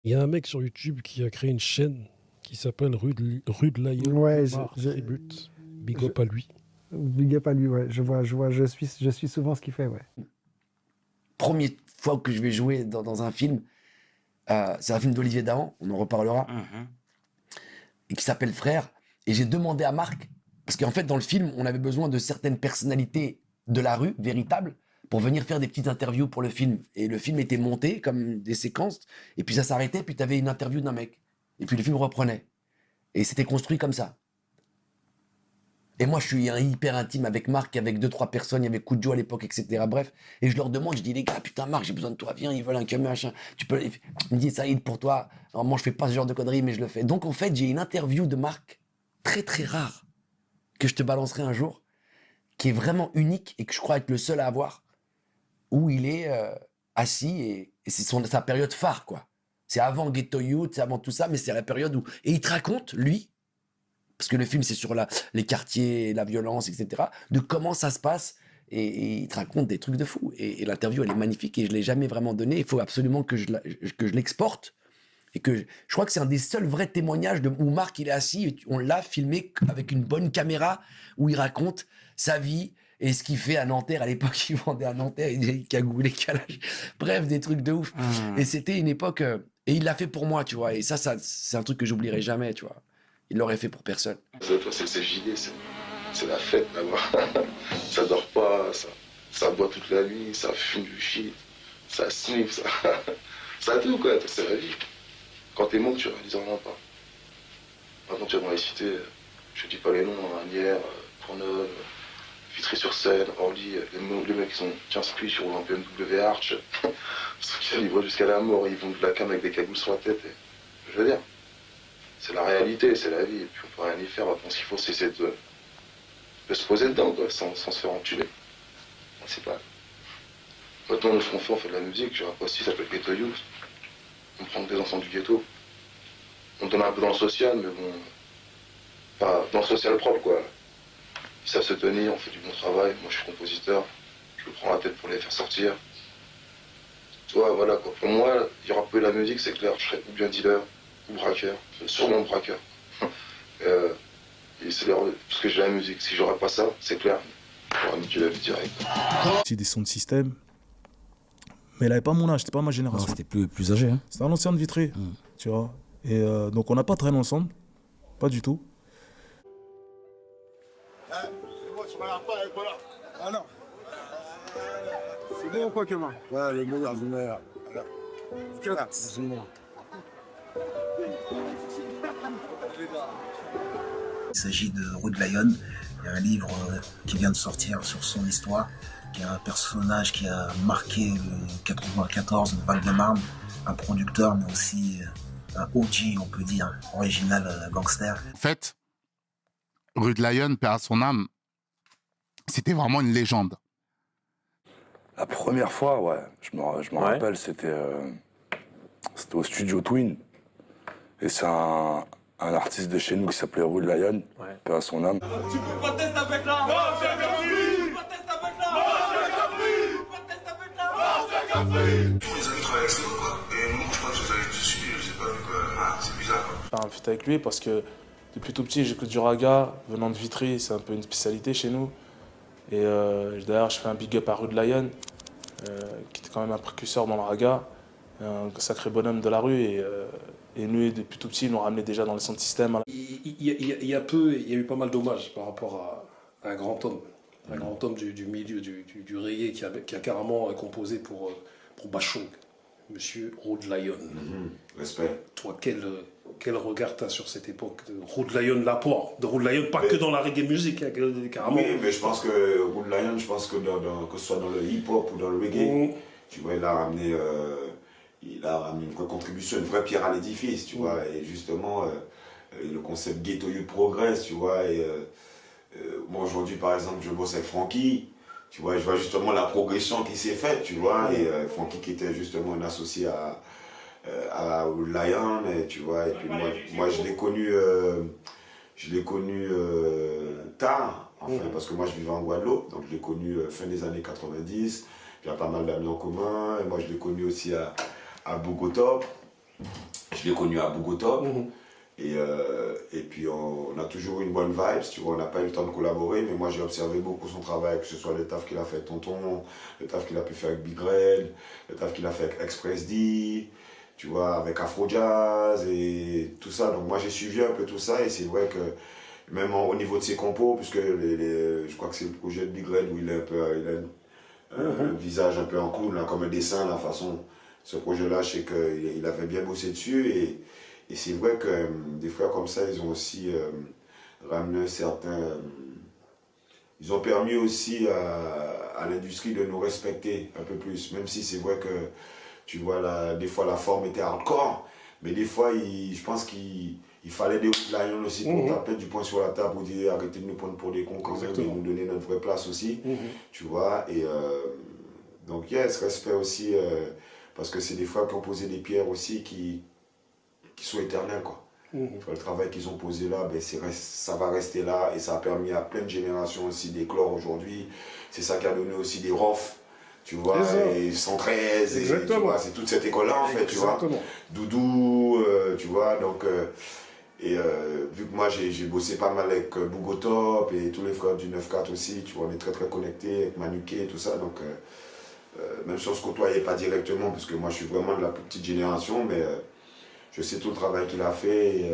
Il y a un mec sur YouTube qui a créé une chaîne qui s'appelle Rude Lion Ouais, Omar Tribute. Big je- up à lui. big up à lui, ouais. Je suis souvent ce qu'il fait, ouais. Première fois que je vais jouer dans un film, c'est un film d'Olivier Dahan, on en reparlera, et qui s'appelle Frère. Et j'ai demandé à Marc, parce qu'en fait, dans le film, on avait besoin de certaines personnalités de la rue, véritables, pour venir faire des petites interviews pour le film. Et le film était monté comme des séquences, et puis ça s'arrêtait, puis tu avais une interview d'un mec. Et puis le film reprenait. Et c'était construit comme ça. Et moi, je suis hyper intime avec Marc, avec 2-3 personnes, il y avait Koujo à l'époque, etc. Bref. Et je leur demande, je dis, les gars, putain, Marc, j'ai besoin de toi, viens, ils veulent un camion, machin. Tu peux. Il me dit, ça aide pour toi. Normalement, je fais pas ce genre de conneries, mais je le fais. Donc, en fait, j'ai une interview de Marc, très, très rare, que je te balancerai un jour, qui est vraiment unique et que je crois être le seul à avoir, où il est assis et c'est sa période phare, quoi. C'est avant Ghetto Youth, c'est avant tout ça, mais c'est la période où. Et il te raconte, lui, parce que le film c'est sur les quartiers, la violence, etc., de comment ça se passe, et il te raconte des trucs de fou. Et l'interview, elle est magnifique, et je l'ai jamais vraiment donnée. Il faut absolument que que je l'exporte, et que je crois que c'est un des seuls vrais témoignages où Marc, il est assis, et on l'a filmé avec une bonne caméra, où il raconte sa vie, et ce qu'il fait à Nanterre. À l'époque, il vendait à Nanterre, il cagoulait, calage. Bref, des trucs de ouf. Et c'était une époque, et il l'a fait pour moi, tu vois, et ça c'est un truc que j'oublierai jamais, tu vois. Il l'aurait fait pour personne. C'est le CJD, c'est la fête là-bas. Ça dort pas, ça boit toute la nuit, ça fume du shit, ça sniffe, ça tout quoi, c'est la vie. Quand t'es monte, tu réalises vraiment pas. Maintenant tu vas dans les cités, je dis pas les noms, Anières, Courneuve, Vitry-sur-Seine, Orly, les mecs qui sont 15 cuits sur un BMW Arch, ceux qui livrent jusqu'à la mort, ils vont de la cam avec des cagoules sur la tête. Je veux dire, c'est la réalité, c'est la vie, et puis on peut rien y faire. Maintenant, ce qu'il faut, c'est essayer de se poser dedans, quoi, sans se faire enculer. C'est pas. Maintenant, nous, ce qu'on fait, on fait de la musique. J'ai un poste qui s'appelle Ghetto Youth. On prend des enfants du ghetto. On donne un peu dans le social, mais bon. Pas dans le social propre, quoi. Ils savent se tenir, on fait du bon travail. Moi, je suis compositeur. Je me prends la tête pour les faire sortir. Tu vois, voilà, quoi. Pour moi, il y aura peu la musique, c'est clair. Je serais ou bien dealer, ou braqueur. Sûrement braqueur. Et c'est parce que j'ai la musique. Si j'aurais pas ça, c'est clair. J'aurais niqué la vie direct. C'est des sons de système. Mais il avait pas mon âge, c'était pas ma Non, génération. c'était plus âgé. Hein. C'était un ancien de Vitry, tu vois. Et donc on n'a pas traîné ensemble, pas du tout. C'est bon, tu regardes pas avec voilà. Ah non. C'est bon ou quoi, Kema? Ouais, le meilleur du meilleur. Voilà. C'est bon. Il s'agit de Rude Lion. Il y a un livre qui vient de sortir sur son histoire, qui est un personnage qui a marqué le 94, le Val-de-Marne, un producteur, mais aussi un OG, on peut dire, original gangster. En fait, Rude Lion, paix à son âme, c'était vraiment une légende. La première fois, ouais, je me rappelle, c'était au studio Twin. Et c'est un artiste de chez nous qui s'appelait Rude Lion, paix à son âme. Tu peux pas tester avec là. Non, j'ai compris. Tu peux pas tester avec là. Non, j'ai compris. Tu peux pas tester avec là. Non, j'ai compris. Vous avez travaillé avec nous, quoi. Et moi, je crois que vous avez dessus, j'ai pas vu que. C'est bizarre, quoi. Faire un feat avec lui parce que depuis tout petit j'écoute du raga, venant de Vitry, c'est un peu une spécialité chez nous. Et d'ailleurs je fais un big up à Rude Lion, qui était quand même un précurseur dans le raga, un sacré bonhomme de la rue. Et nous, depuis tout petit, ils nous ramenaient déjà dans le son de système. Il y a eu pas mal d'hommages par rapport à un grand homme. Un grand homme du milieu du reggae qui a carrément composé pour Bachung, Monsieur Rude Lion. Respect. Toi, quel regard t'as sur cette époque de Rude Lion, l'apport de Rude Lion, pas que dans la reggae musique, carrément. Oui, mais je pense que Rude Lion, que ce soit dans le hip-hop ou dans le reggae, tu vois, il a ramené une vraie contribution, une vraie pierre à l'édifice, tu vois. Et justement, le concept ghetto youth progresse, tu vois. Et moi, aujourd'hui, par exemple, je bosse avec Frankie. Tu vois, je vois justement la progression qui s'est faite, tu vois. Et Frankie qui était justement un associé à Lion, et, tu vois. Et puis moi je l'ai connu tard, enfin, parce que moi je vivais en Guadeloupe, donc je l'ai connu fin des années 90. J'ai pas mal d'amis en commun, et moi je l'ai connu aussi à Bogota. Je l'ai connu à Bogota. Et puis on a toujours eu une bonne vibe, tu vois, on n'a pas eu le temps de collaborer, mais moi j'ai observé beaucoup son travail, que ce soit le taf qu'il a fait avec Tonton, le taf qu'il a pu faire avec Big Red, le taf qu'il a fait avec Express D, tu vois, avec Afro Jazz et tout ça. Donc moi j'ai suivi un peu tout ça et c'est vrai que même au niveau de ses compos, puisque je crois que c'est le projet de Big Red où il a un visage un peu en cool, là, comme un dessin, la façon, ce projet-là, je sais qu'il avait bien bossé dessus et c'est vrai que des frères comme ça, ils ont aussi ramené un certain... ils ont permis aussi à l'industrie de nous respecter un peu plus, même si c'est vrai que, tu vois, des fois la forme était hardcore, mais des fois, je pense qu'il fallait des Lions aussi pour taper du poing sur la table, pour dire arrêtez de nous prendre pour des cons quand même, et nous donner notre vraie place aussi, tu vois, et donc yes, respect aussi, parce que c'est des frères qui ont posé des pierres aussi qui sont éternels, quoi. Le travail qu'ils ont posé là, ben ça va rester là et ça a permis à plein de générations aussi d'éclore aujourd'hui. C'est ça qui a donné aussi des ROF, tu vois, et 113, et tu vois, c'est toute cette école-là en fait, tu vois. Doudou, tu vois, donc, vu que moi j'ai bossé pas mal avec Bougotop et tous les frères du 9-4 aussi, tu vois, on est très très connectés avec Manuké et tout ça, donc même si on se côtoyait pas directement, parce que moi je suis vraiment de la plus petite génération, mais je sais tout le travail qu'il a fait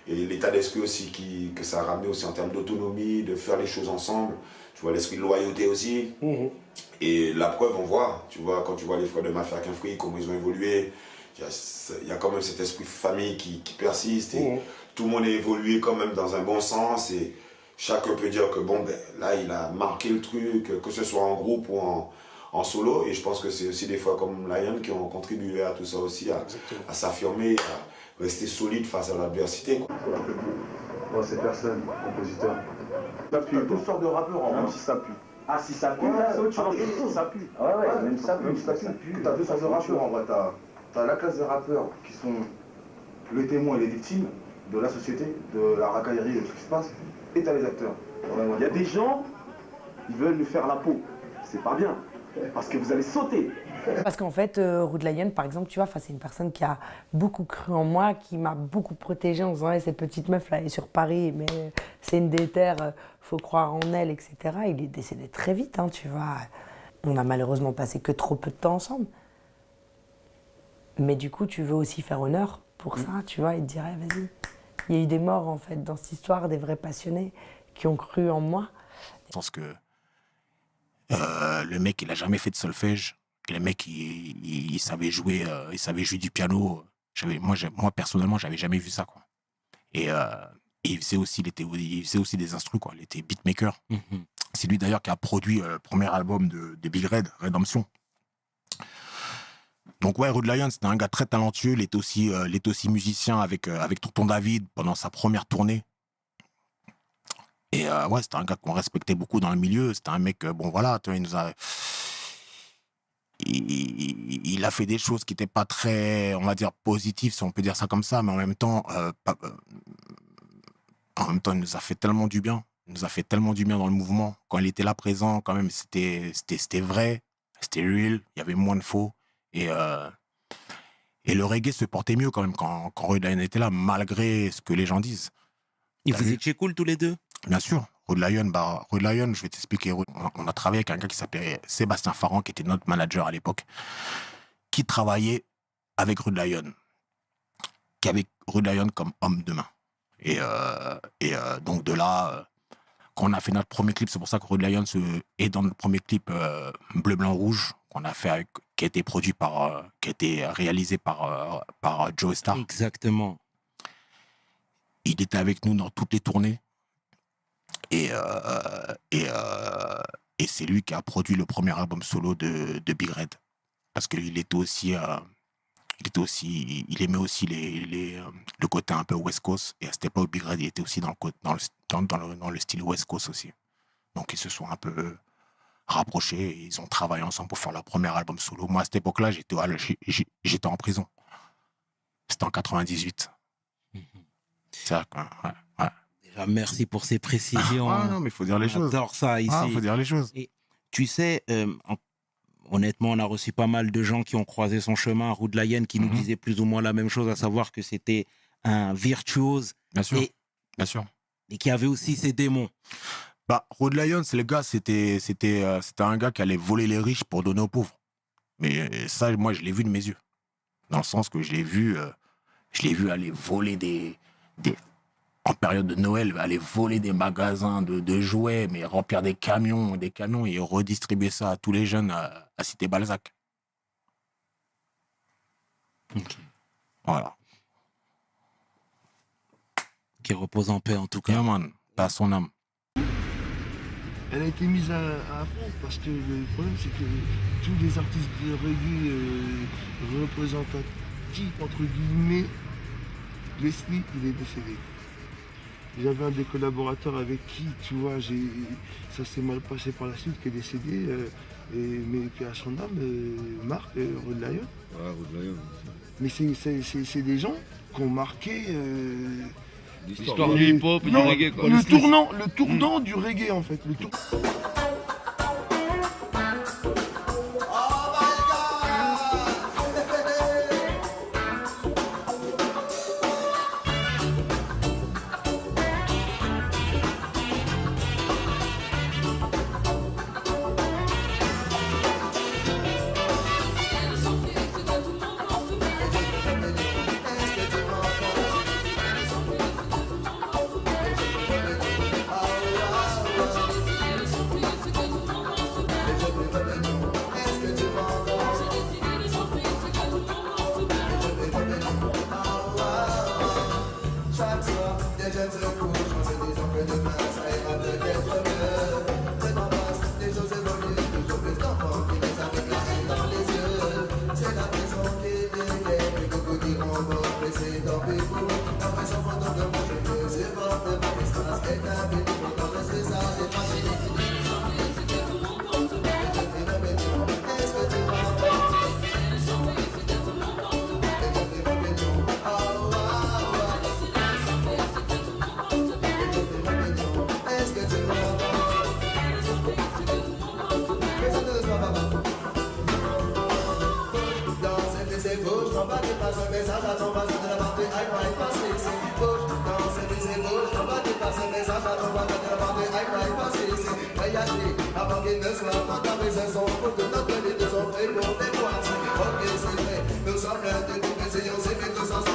et l'état d'esprit aussi que ça a ramené aussi en termes d'autonomie, de faire les choses ensemble. Tu vois, l'esprit de loyauté aussi. Et la preuve, on voit, tu vois, quand tu vois les frères de Mafia qu'un Free, comment ils ont évolué, il y a quand même cet esprit de famille qui persiste et tout le monde a évolué quand même dans un bon sens et chacun peut dire que bon, ben, là, il a marqué le truc, que ce soit en groupe ou en solo, et je pense que c'est aussi des fois comme Lion qui ont contribué à tout ça aussi, à s'affirmer, à rester solide face à l'adversité. Bon, c'est personne, compositeur. Ça pue. T'as toutes sortes de rappeurs en même si ça pue. Ah, si ça pue, là, c'est autre chose. Ça pue. Ah ouais, même ça pue. T'as deux sortes de rappeurs en vrai. T'as la classe de rappeurs qui sont les témoins et les victimes de la société, de la racaillerie, de tout ce qui se passe, et t'as les acteurs. Il y a des gens, ils veulent nous faire la peau. C'est pas bien. Parce que vous allez sauter. Parce qu'en fait, Rude Lion, par exemple, tu vois, c'est une personne qui a beaucoup cru en moi, qui m'a beaucoup protégée en disant hey, cette petite meuf-là elle est sur Paris, mais c'est une déterre, faut croire en elle, etc. Il est décédé très vite, hein, tu vois. On a malheureusement passé que trop peu de temps ensemble. Mais du coup, tu veux aussi faire honneur pour ça, tu vois, et te dire hey, vas-y. Il y a eu des morts, en fait, dans cette histoire, des vrais passionnés qui ont cru en moi. Je pense que le mec, il a jamais fait de solfège. Et le mec, il savait jouer du piano. Moi personnellement, j'avais jamais vu ça, quoi. Et il faisait aussi des instrus, quoi. Il était beatmaker. C'est lui d'ailleurs qui a produit le premier album de Big Red, Redemption. Donc ouais, Rude Lion, c'était un gars très talentueux. Il était aussi musicien avec Tonton David pendant sa première tournée. Et ouais, c'était un gars qu'on respectait beaucoup dans le milieu. C'était un mec, bon voilà, il a fait des choses qui n'étaient pas très, on va dire, positives, si on peut dire ça comme ça, mais en même temps, il nous a fait tellement du bien. Il nous a fait tellement du bien dans le mouvement. Quand il était là présent, quand même, c'était vrai, c'était real, il y avait moins de faux. Et le reggae se portait mieux quand même quand Rude Lion était là, malgré ce que les gens disent. Et vous étiez cool tous les deux? Bien sûr. Rude Lion, je vais t'expliquer. On a travaillé avec un gars qui s'appelait Sébastien Farran, qui était notre manager à l'époque, qui travaillait avec Rude Lion, qui avait Rude Lion comme homme de main. Et donc de là, quand on a fait notre premier clip, c'est pour ça que Rude Lion est dans notre premier clip Bleu, Blanc, Rouge, qu'on a fait qui a été produit qui a été réalisé par Joe Star. Exactement. Il était avec nous dans toutes les tournées. Et c'est lui qui a produit le premier album solo de Big Red. Parce qu'il était aussi, il aimait aussi le côté un peu West Coast. Et à cette époque, Big Red, il était aussi dans le style West Coast aussi. Donc ils se sont un peu rapprochés et ils ont travaillé ensemble pour faire leur premier album solo. Moi, à cette époque-là, j'étais en prison. C'était en 98. C'est ça, ouais. Déjà, merci pour ces précisions. Ah non, mais il faut dire les choses. J'adore ça ici. Il faut dire les choses. Et tu sais, honnêtement, on a reçu pas mal de gens qui ont croisé son chemin, Rude Lion, qui nous disaient plus ou moins la même chose, à savoir que c'était un virtuose. Bien sûr, bien sûr. Et qui avait aussi ses démons. Bah, Rude Lion, c'est le gars, c'était un gars qui allait voler les riches pour donner aux pauvres. Mais ça, moi, je l'ai vu de mes yeux. Dans le sens que je l'ai vu aller voler en période de Noël, aller voler des magasins de jouets, mais remplir des camions et redistribuer ça à tous les jeunes à Cité Balzac. Okay. Voilà. Qui repose en paix en tout cas. Yeah, man, à son âme. Elle a été mise à fond parce que le problème c'est que tous les artistes de reggae représentatifs entre guillemets, Leslie il est décédé. J'avais un des collaborateurs avec qui, tu vois, ça s'est mal passé par la suite, qui est décédé, mais qui a son âme, Marc, Rude Lion. Ouais, Rude Lion. Mais c'est des gens qui ont marqué l'histoire du hip-hop et du reggae, quoi. Le tournant du reggae, en fait. Nous sommes l'un de nous, essayons, c'est que tous ensemble.